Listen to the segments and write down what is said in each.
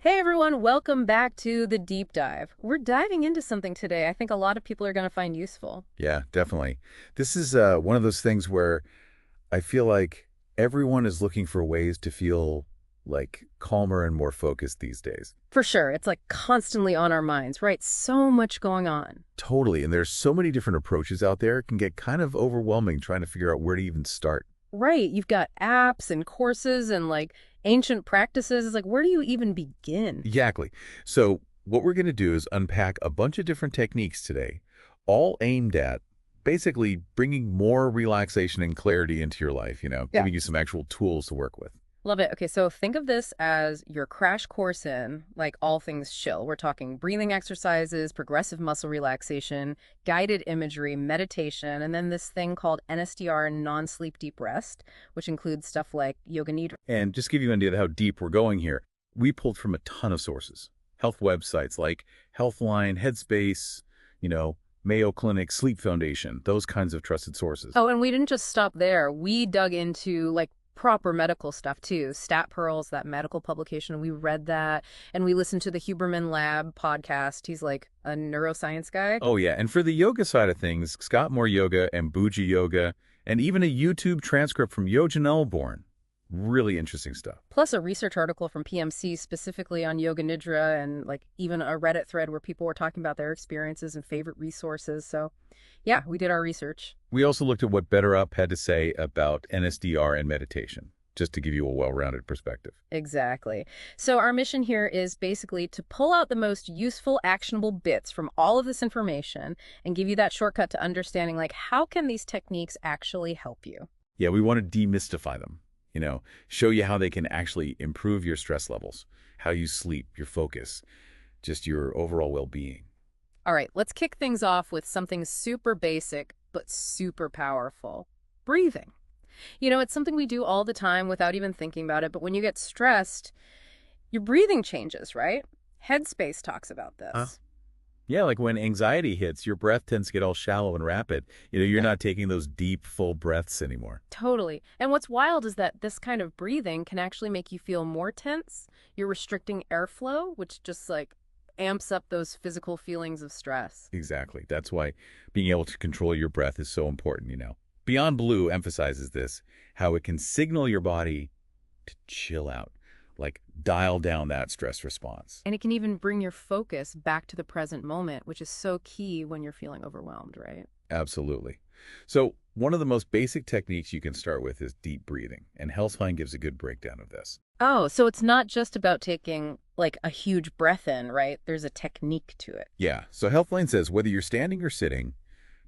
Hey everyone, welcome back to the deep dive. We're diving into something today I think a lot of people are going to find useful. Yeah, definitely. This is one of those things where I feel like everyone is looking for ways to feel like calmer and more focused these days. For sure, it's like constantly on our minds, right? So much going on. Totally. And there's so many different approaches out there. It can get kind of overwhelming trying to figure out where to even start. Right, you've got apps and courses and like ancient practices. It's like, where do you even begin? Exactly. So what we're going to do is unpack a bunch of different techniques today, all aimed at basically bringing more relaxation and clarity into your life, Yeah. giving you some actual tools to work with. Love it. Okay, so think of this as your crash course in like all things chill. We're talking breathing exercises, progressive muscle relaxation, guided imagery, meditation, and then this thing called NSDR, non-sleep deep rest, which includes stuff like Yoga Nidra. And just give you an idea of how deep we're going here, we pulled from a ton of sources. Health websites like Healthline, Headspace, you know, Mayo Clinic, Sleep Foundation, those kinds of trusted sources. Oh, and we didn't just stop there. We dug into like proper medical stuff too. Stat Pearls, that medical publication, we read that, and we listened to the Huberman Lab podcast. He's like a neuroscience guy. Oh, yeah. And for the yoga side of things, Scott Moore Yoga and Bougie Yoga, and even a YouTube transcript from Yoga Nidra. Really interesting stuff. Plus a research article from PMC specifically on Yoga Nidra and like even a Reddit thread where people were talking about their experiences and favorite resources. So yeah, we did our research. We also looked at what BetterUp had to say about NSDR and meditation, just to give you a well-rounded perspective. Exactly. So our mission here is basically to pull out the most useful, actionable bits from all of this information and give you that shortcut to understanding like how can these techniques actually help you? Yeah, we want to demystify them, show you how they can actually improve your stress levels, how you sleep, your focus, just your overall well-being. All right, let's kick things off with something super basic but super powerful. Breathing. You know, it's something we do all the time without even thinking about it, but when you get stressed, your breathing changes, right? Headspace talks about Huh? this. Yeah, like when anxiety hits, your breath tends to get all shallow and rapid. You're Yeah. not taking those deep, full breaths anymore. Totally. And what's wild is that this kind of breathing can actually make you feel more tense. You're restricting airflow, which just like amps up those physical feelings of stress. Exactly. That's why being able to control your breath is so important. Beyond Blue emphasizes this, how it can signal your body to chill out, like dial down that stress response. And it can even bring your focus back to the present moment, which is so key when you're feeling overwhelmed, right? Absolutely. So one of the most basic techniques you can start with is deep breathing, and Healthline gives a good breakdown of this. Oh, so it's not just about taking like a huge breath in, right? There's a technique to it. Yeah, so Healthline says whether you're standing or sitting,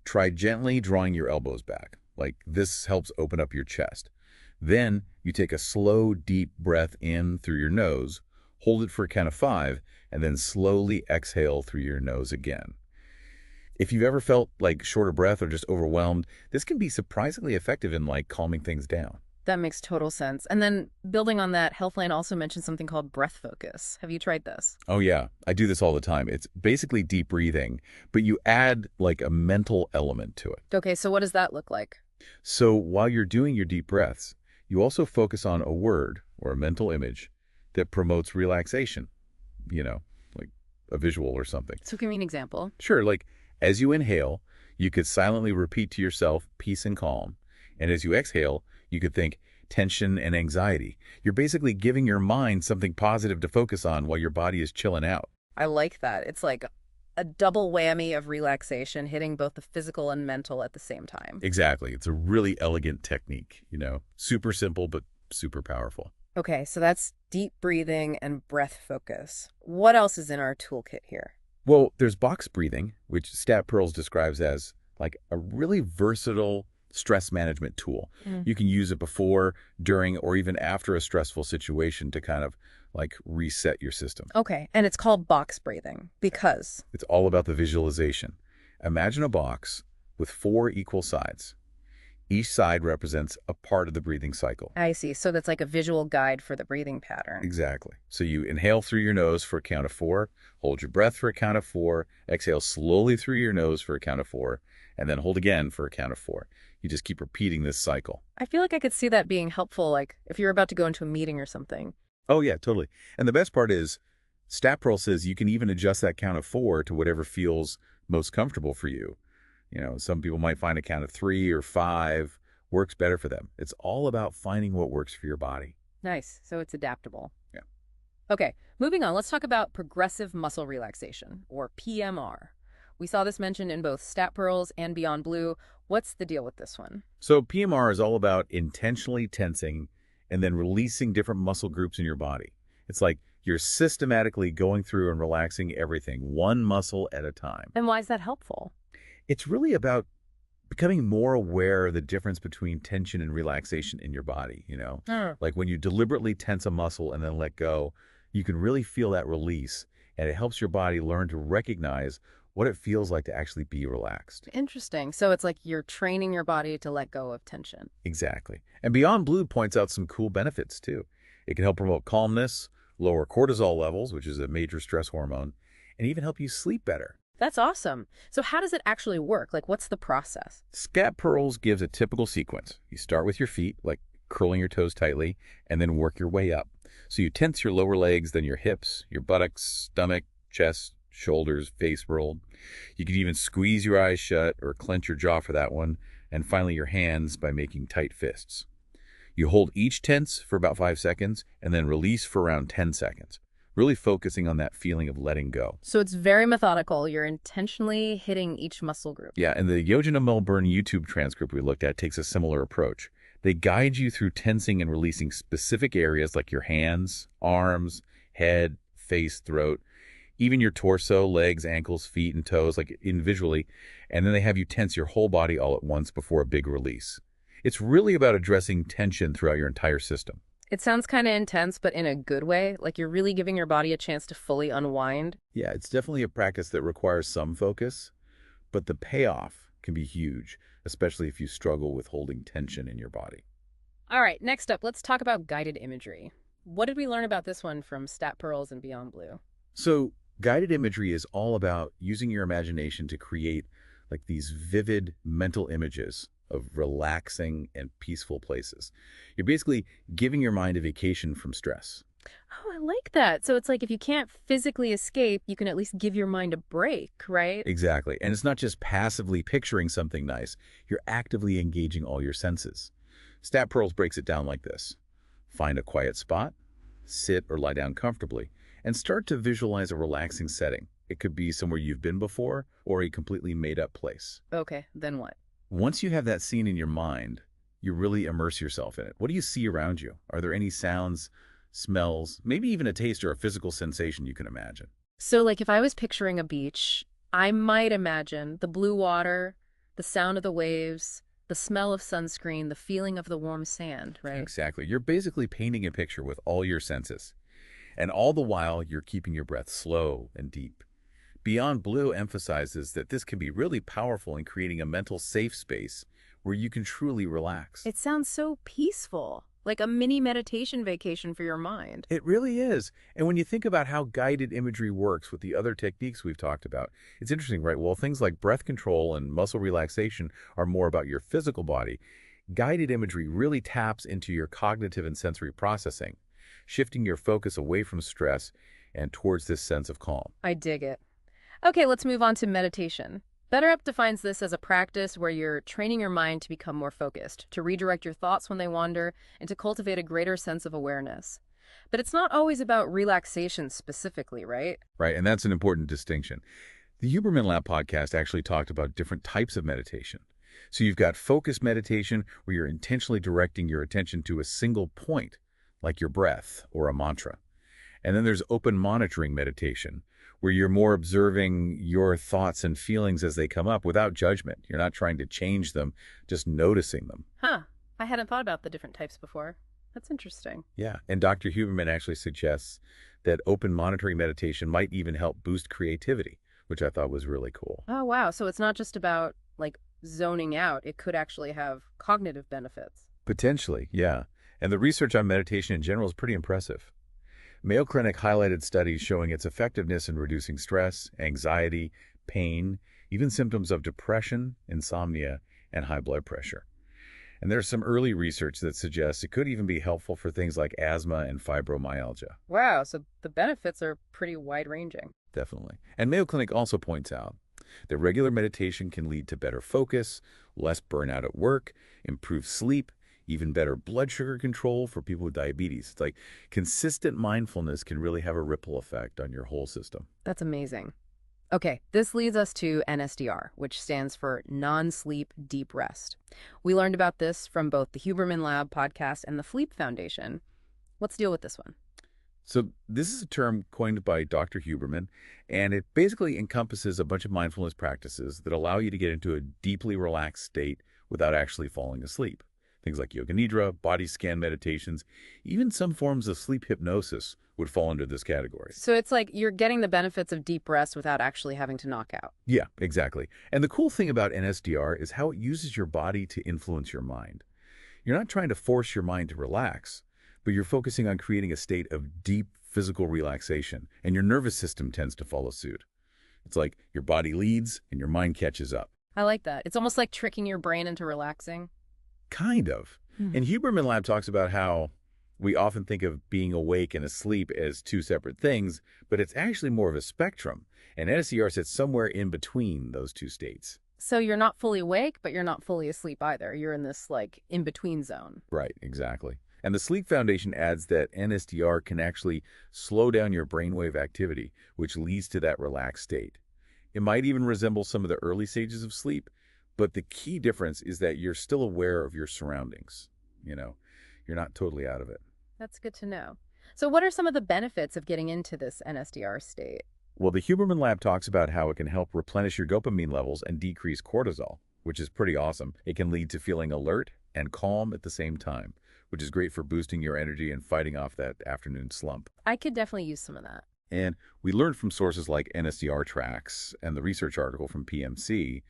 try gently drawing your elbows back. Like this helps open up your chest. Then you take a slow, deep breath in through your nose, hold it for a count of 5, and then slowly exhale through your nose again. If you've ever felt like short of breath or just overwhelmed, this can be surprisingly effective in like calming things down. That makes total sense. And then building on that, Healthline also mentioned something called breath focus. Have you tried this? Oh yeah, I do this all the time. It's basically deep breathing, but you add like a mental element to it. Okay, so what does that look like? So while you're doing your deep breaths, you also focus on a word or a mental image that promotes relaxation, like a visual or something. So give me an example. Sure, like as you inhale, you could silently repeat to yourself peace and calm. And as you exhale, you could think tension and anxiety. You're basically giving your mind something positive to focus on while your body is chilling out. I like that. It's like a double whammy of relaxation, hitting both the physical and mental at the same time. Exactly. It's a really elegant technique. Super simple, but super powerful. Okay, so that's deep breathing and breath focus. What else is in our toolkit here? Well, there's box breathing, which Stat Pearls describes as like a really versatile stress management tool. Mm. You can use it before, during, or even after a stressful situation to kind of like reset your system. Okay, and it's called box breathing because. It's all about the visualization. Imagine a box with 4 equal sides. Each side represents a part of the breathing cycle. I see. So that's like a visual guide for the breathing pattern. Exactly. So you inhale through your nose for a count of 4, hold your breath for a count of 4, exhale slowly through your nose for a count of 4, and then hold again for a count of 4. You just keep repeating this cycle. I feel like I could see that being helpful, like if you're about to go into a meeting or something. Oh, yeah, totally. And the best part is Stat Pearl says you can even adjust that count of 4 to whatever feels most comfortable for you. Some people might find a count of 3 or 5 works better for them. It's all about finding what works for your body. Nice. So it's adaptable. Yeah. Okay, moving on. Let's talk about progressive muscle relaxation, or PMR. We saw this mentioned in both Stat Pearls and Beyond Blue. What's the deal with this one? So PMR is all about intentionally tensing and then releasing different muscle groups in your body. It's like you're systematically going through and relaxing everything, one muscle at a time. And why is that helpful? It's really about becoming more aware of the difference between tension and relaxation in your body. Mm. Like when you deliberately tense a muscle and then let go, you can really feel that release, and it helps your body learn to recognize what it feels like to actually be relaxed. Interesting. So it's like you're training your body to let go of tension. Exactly. And Beyond Blue points out some cool benefits too. It can help promote calmness, lower cortisol levels, which is a major stress hormone, and even help you sleep better. That's awesome. So how does it actually work? Like, what's the process? Scat Pearls gives a typical sequence. You start with your feet, like curling your toes tightly, and then work your way up. So you tense your lower legs, then your hips, your buttocks, stomach, chest, shoulders, face rolled. You can even squeeze your eyes shut or clench your jaw for that one, and finally your hands by making tight fists. You hold each tense for about 5 seconds and then release for around 10 seconds, really focusing on that feeling of letting go. So it's very methodical. You're intentionally hitting each muscle group. Yeah, and the Yoga Melbourne YouTube transcript we looked at takes a similar approach. They guide you through tensing and releasing specific areas like your hands, arms, head, face, throat, even your torso, legs, ankles, feet, and toes, like individually, and then they have you tense your whole body all at once before a big release. It's really about addressing tension throughout your entire system. It sounds kind of intense, but in a good way. Like you're really giving your body a chance to fully unwind. Yeah, it's definitely a practice that requires some focus, but the payoff can be huge, especially if you struggle with holding tension in your body. All right, next up, let's talk about guided imagery. What did we learn about this one from Stat Pearls and Beyond Blue? So, guided imagery is all about using your imagination to create like these vivid mental images of relaxing and peaceful places. You're basically giving your mind a vacation from stress. Oh, I like that. So it's like if you can't physically escape, you can at least give your mind a break, right? Exactly. And it's not just passively picturing something nice. You're actively engaging all your senses. Stat Pearls breaks it down like this. Find a quiet spot, sit or lie down comfortably, and start to visualize a relaxing setting. It could be somewhere you've been before or a completely made-up place. Okay, then what? Once you have that scene in your mind, you really immerse yourself in it. What do you see around you? Are there any sounds, smells, maybe even a taste or a physical sensation you can imagine? So like if I was picturing a beach, I might imagine the blue water, the sound of the waves, the smell of sunscreen, the feeling of the warm sand, right? Exactly. You're basically painting a picture with all your senses. And all the while, you're keeping your breath slow and deep. Beyond Blue emphasizes that this can be really powerful in creating a mental safe space where you can truly relax. It sounds so peaceful, like a mini meditation vacation for your mind. It really is. And when you think about how guided imagery works with the other techniques we've talked about, it's interesting, right? Well, things like breath control and muscle relaxation are more about your physical body. Guided imagery really taps into your cognitive and sensory processing, shifting your focus away from stress and towards this sense of calm. I dig it. Okay, let's move on to meditation. BetterUp defines this as a practice where you're training your mind to become more focused, to redirect your thoughts when they wander, and to cultivate a greater sense of awareness. But it's not always about relaxation specifically, right? Right, and that's an important distinction. The Huberman Lab podcast actually talked about different types of meditation. So you've got focused meditation where you're intentionally directing your attention to a single point, like your breath or a mantra. And then there's open monitoring meditation, where you're more observing your thoughts and feelings as they come up without judgment. You're not trying to change them, just noticing them. Huh. I hadn't thought about the different types before. That's interesting. Yeah, and Dr. Huberman actually suggests that open monitoring meditation might even help boost creativity, which I thought was really cool. Oh, wow. So it's not just about, like, zoning out. It could actually have cognitive benefits. Potentially, yeah. And the research on meditation in general is pretty impressive. Mayo Clinic highlighted studies showing its effectiveness in reducing stress, anxiety, pain, even symptoms of depression, insomnia, and high blood pressure. And there's some early research that suggests it could even be helpful for things like asthma and fibromyalgia. Wow, so the benefits are pretty wide-ranging. Definitely. And Mayo Clinic also points out that regular meditation can lead to better focus, less burnout at work, improved sleep, even better blood sugar control for people with diabetes. It's like consistent mindfulness can really have a ripple effect on your whole system. That's amazing. Okay, this leads us to NSDR, which stands for non-sleep deep rest. We learned about this from both the Huberman Lab podcast and the Fleep Foundation. Let's deal with this one. So this is a term coined by Dr. Huberman, and it basically encompasses a bunch of mindfulness practices that allow you to get into a deeply relaxed state without actually falling asleep. Things like Yoga Nidra, body scan meditations, even some forms of sleep hypnosis would fall under this category. So it's like you're getting the benefits of deep rest without actually having to knock out. Yeah, exactly. And the cool thing about NSDR is how it uses your body to influence your mind. You're not trying to force your mind to relax, but you're focusing on creating a state of deep physical relaxation, and your nervous system tends to follow suit. It's like your body leads and your mind catches up. I like that. It's almost like tricking your brain into relaxing. Kind of. And Huberman Lab talks about how we often think of being awake and asleep as two separate things, but it's actually more of a spectrum, and NSDR sits somewhere in between those two states. So you're not fully awake, but you're not fully asleep either. You're in this like in-between zone. Right, exactly. And the Sleep Foundation adds that NSDR can actually slow down your brainwave activity, which leads to that relaxed state. It might even resemble some of the early stages of sleep, but the key difference is that you're still aware of your surroundings. You're not totally out of it. That's good to know. So what are some of the benefits of getting into this NSDR state? Well, the Huberman Lab talks about how it can help replenish your dopamine levels and decrease cortisol, which is pretty awesome. It can lead to feeling alert and calm at the same time, which is great for boosting your energy and fighting off that afternoon slump. I could definitely use some of that. And we learned from sources like NSDR tracks and the research article from PMC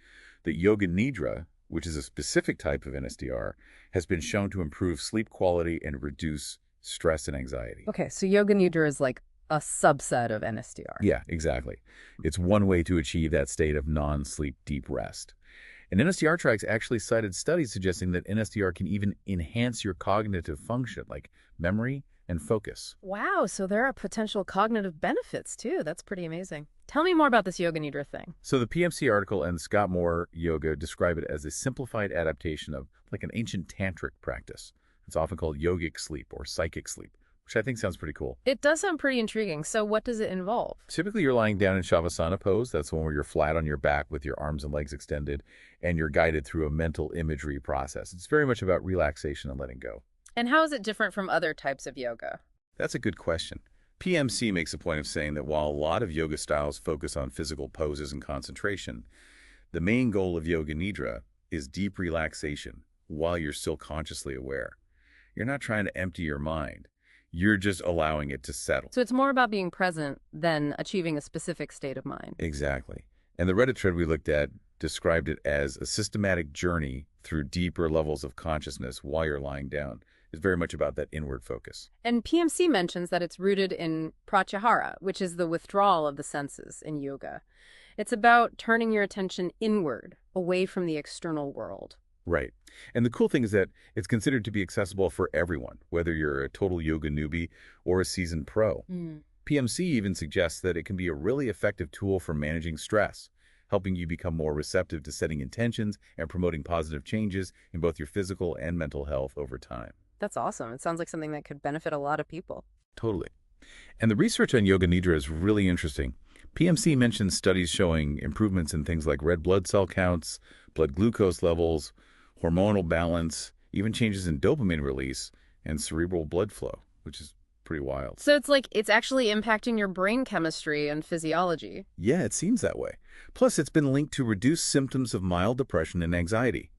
that Yoga Nidra, which is a specific type of NSDR, has been shown to improve sleep quality and reduce stress and anxiety. Okay, so Yoga Nidra is like a subset of NSDR. Yeah, exactly. It's one way to achieve that state of non-sleep deep rest. And NSDR tracks actually cited studies suggesting that NSDR can even enhance your cognitive function, like memory and focus. Wow, so there are potential cognitive benefits too. That's pretty amazing. Tell me more about this Yoga Nidra thing. So the PMC article and Scott Moore Yoga describe it as a simplified adaptation of like an ancient tantric practice. It's often called yogic sleep or psychic sleep, which I think sounds pretty cool. It does sound pretty intriguing. So what does it involve? Typically, you're lying down in Shavasana pose. That's the one where you're flat on your back with your arms and legs extended, and you're guided through a mental imagery process. It's very much about relaxation and letting go. And how is it different from other types of yoga? That's a good question. PMC makes a point of saying that while a lot of yoga styles focus on physical poses and concentration, the main goal of Yoga Nidra is deep relaxation while you're still consciously aware. You're not trying to empty your mind. You're just allowing it to settle. So it's more about being present than achieving a specific state of mind. Exactly. And the Reddit thread we looked at described it as a systematic journey through deeper levels of consciousness while you're lying down. It's very much about that inward focus. And PMC mentions that it's rooted in pratyahara, which is the withdrawal of the senses in yoga. It's about turning your attention inward, away from the external world. Right. And the cool thing is that it's considered to be accessible for everyone, whether you're a total yoga newbie or a seasoned pro. PMC even suggests that it can be a really effective tool for managing stress, helping you become more receptive to setting intentions and promoting positive changes in both your physical and mental health over time. That's awesome. It sounds like something that could benefit a lot of people. Totally. And the research on Yoga Nidra is really interesting. PMC mentions studies showing improvements in things like red blood cell counts, blood glucose levels, hormonal balance, even changes in dopamine release and cerebral blood flow, which is pretty wild. So it's like it's actually impacting your brain chemistry and physiology. Yeah, it seems that way. Plus, it's been linked to reduced symptoms of mild depression and anxiety.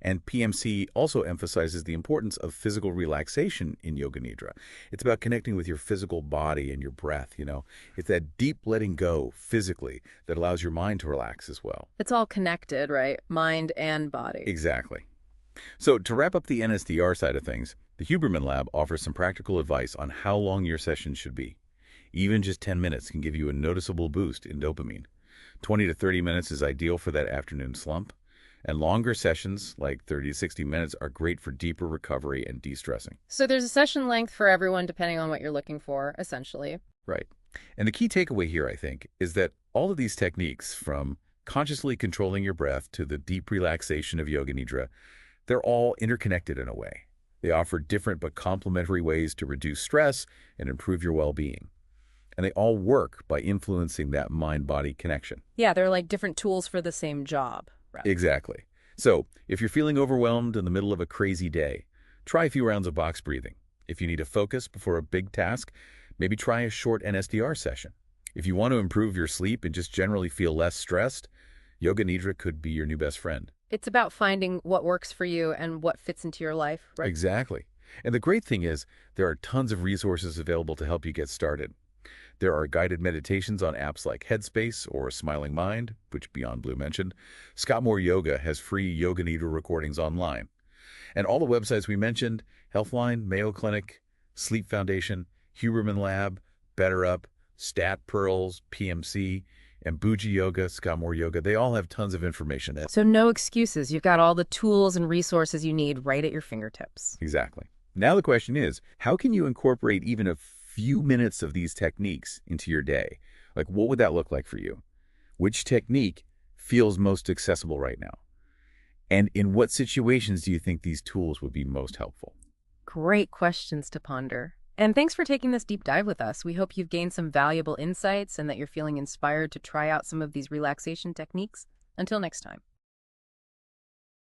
And PMC also emphasizes the importance of physical relaxation in Yoga Nidra. It's about connecting with your physical body and your breath, It's that deep letting go physically that allows your mind to relax as well. It's all connected, right? Mind and body. Exactly. So to wrap up the NSDR side of things, the Huberman Lab offers some practical advice on how long your sessions should be. Even just 10 minutes can give you a noticeable boost in dopamine. 20 to 30 minutes is ideal for that afternoon slump. And longer sessions, like 30 to 60 minutes, are great for deeper recovery and de-stressing. So there's a session length for everyone depending on what you're looking for, essentially. Right. And the key takeaway here, I think, is that all of these techniques, from consciously controlling your breath to the deep relaxation of Yoga Nidra, they're all interconnected in a way. They offer different but complementary ways to reduce stress and improve your well-being. And they all work by influencing that mind-body connection. Yeah, they're like different tools for the same job. Right. Exactly. So, if you're feeling overwhelmed in the middle of a crazy day, try a few rounds of box breathing. If you need to focus before a big task, maybe try a short NSDR session. If you want to improve your sleep and just generally feel less stressed, Yoga Nidra could be your new best friend. It's about finding what works for you and what fits into your life, right? Exactly. And the great thing is, there are tons of resources available to help you get started. There are guided meditations on apps like Headspace or Smiling Mind, which Beyond Blue mentioned. Scott Moore Yoga has free Yoga Nidra recordings online. And all the websites we mentioned, Healthline, Mayo Clinic, Sleep Foundation, Huberman Lab, BetterUp, Stat Pearls, PMC, and Bougie Yoga, Scott Moore Yoga, they all have tons of information. So no excuses. You've got all the tools and resources you need right at your fingertips. Exactly. Now the question is, how can you incorporate even a few minutes of these techniques into your day? Like, what would that look like for you? Which technique feels most accessible right now? And in what situations do you think these tools would be most helpful? Great questions to ponder. And thanks for taking this deep dive with us. We hope you've gained some valuable insights and that you're feeling inspired to try out some of these relaxation techniques. Until next time.